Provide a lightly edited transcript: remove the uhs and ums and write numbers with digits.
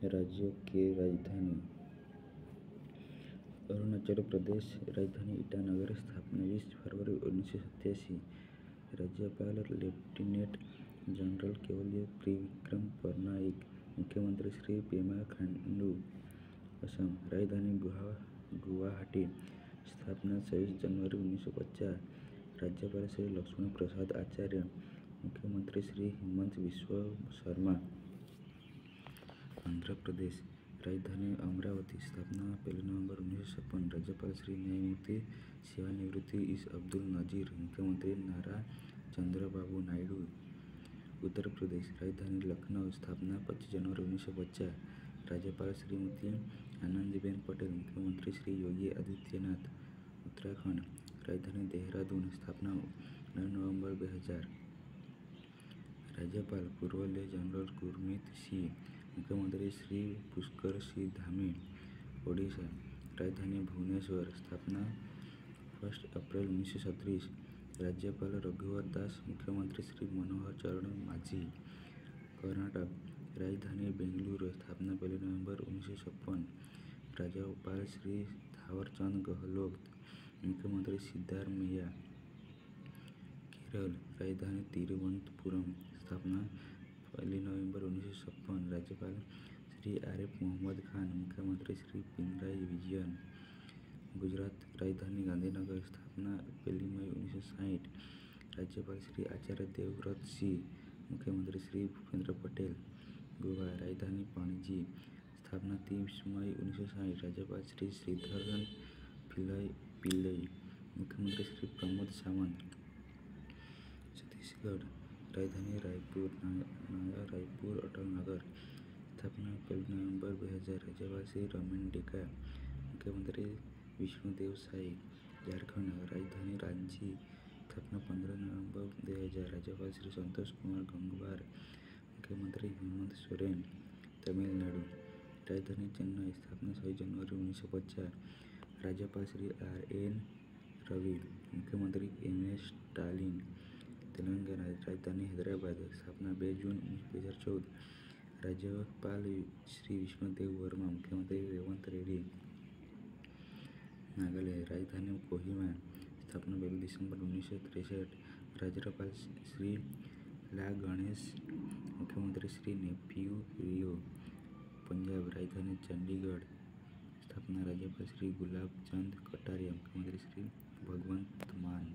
राज्य के राजधानी अरुणाचल प्रदेश, राजधानी ईटानगर, स्थापना 20 फरवरी 1987। राज्यपाल लेफ्टिनेंट जनरल केवल्य त्रिविक्रम पटनायक, मुख्यमंत्री श्री पेमा खांडू, असम, राजधानी गुवाहाटी, स्थापना 26 जनवरी 1950। राज्यपाल श्री लक्ष्मण प्रसाद आचार्य, मुख्यमंत्री श्री हेमंत बिस्वा शर्मा, आंध्र प्रदेश, राजधानी अमरावती, स्थापना 1 नवंबर 1956। राज्यपाल श्री न्यायमूर्ति सेवानिवृत्ति इस अब्दुल नजीर, मुख्यमंत्री नारा चंद्रबाबू नायडू, उत्तर प्रदेश, राजधानी लखनऊ, स्थापना 25 जनवरी 1950। राज्यपाल श्रीमती आनंदीबेन पटेल, मुख्यमंत्री श्री योगी आदित्यनाथ, उत्तराखंड, राजधानी देहरादून, स्थापना 9 नवंबर 2000। राज्यपाल पूर्व ले जनरल गुरमीत सिंह, मुख्यमंत्री श्री पुष्कर सिंह धामी, ओडिशा, राजधानी भुवनेश्वर, स्थापना 1 अप्रैल 1937। राज्यपाल रघुवर दास, मुख्यमंत्री श्री मनोहर चरण मांझी, कर्नाटक, राजधानी बेंगलुरु, स्थापना 1 नवंबर 1956। राज्यपाल श्री थावरचंद गहलोत, मुख्यमंत्री सिद्धारमैया, केरल, राजधानी तिरुवनंतपुरम, स्थापना 1 नवंबर 1956। राज्यपाल श्री आरिफ मोहम्मद खान, मुख्यमंत्री श्री पिनराई विजयन, गुजरात, राजधानी गांधीनगर, स्थापना 1 मई 1960। राज्यपाल श्री आचार्य देवव्रत सिंह, मुख्यमंत्री श्री भूपेंद्र पटेल, गोवा, राजधानी पणजी, स्थापना 30 मई 1960। राज्यपाल श्री श्रीधरन पिल्लई, मुख्यमंत्री श्री प्रमोद सावंत, छत्तीसगढ़, राजधानी रायपुर, नया रायपुर अटल नगर, स्थापना 1 नवंबर 2000। राज्यपाल श्री रमेन डेका, मुख्यमंत्री विष्णुदेव साय, झारखंड, राजधानी रांची, स्थापना 15 नवंबर 2000। राज्यपाल श्री संतोष कुमार गंगवार, मुख्यमंत्री हेमंत सोरेन, तमिलनाडु, राजधानी चेन्नई, स्थापना 26 जनवरी 1950। राज्यपाल श्री RN रवि, मुख्यमंत्री MS स्टालिन, तेलंगाना, राजधानी हैदराबाद, स्थापना 2 जून 2014। राज्यपाल श्री विष्णुदेव वर्मा, मुख्यमंत्री रेवंत रेड्डी, नागालैंड, राजधानी कोहिमा, स्थापना 1 दिसंबर 1963। राज्यपाल श्री ला गणेश, मुख्यमंत्री श्री नेफ्यू रियो, पंजाब, राजधानी चंडीगढ़, स्थापना राज्यपाल श्री गुलाब चंद कटारिया, मुख्यमंत्री श्री भगवंत मान।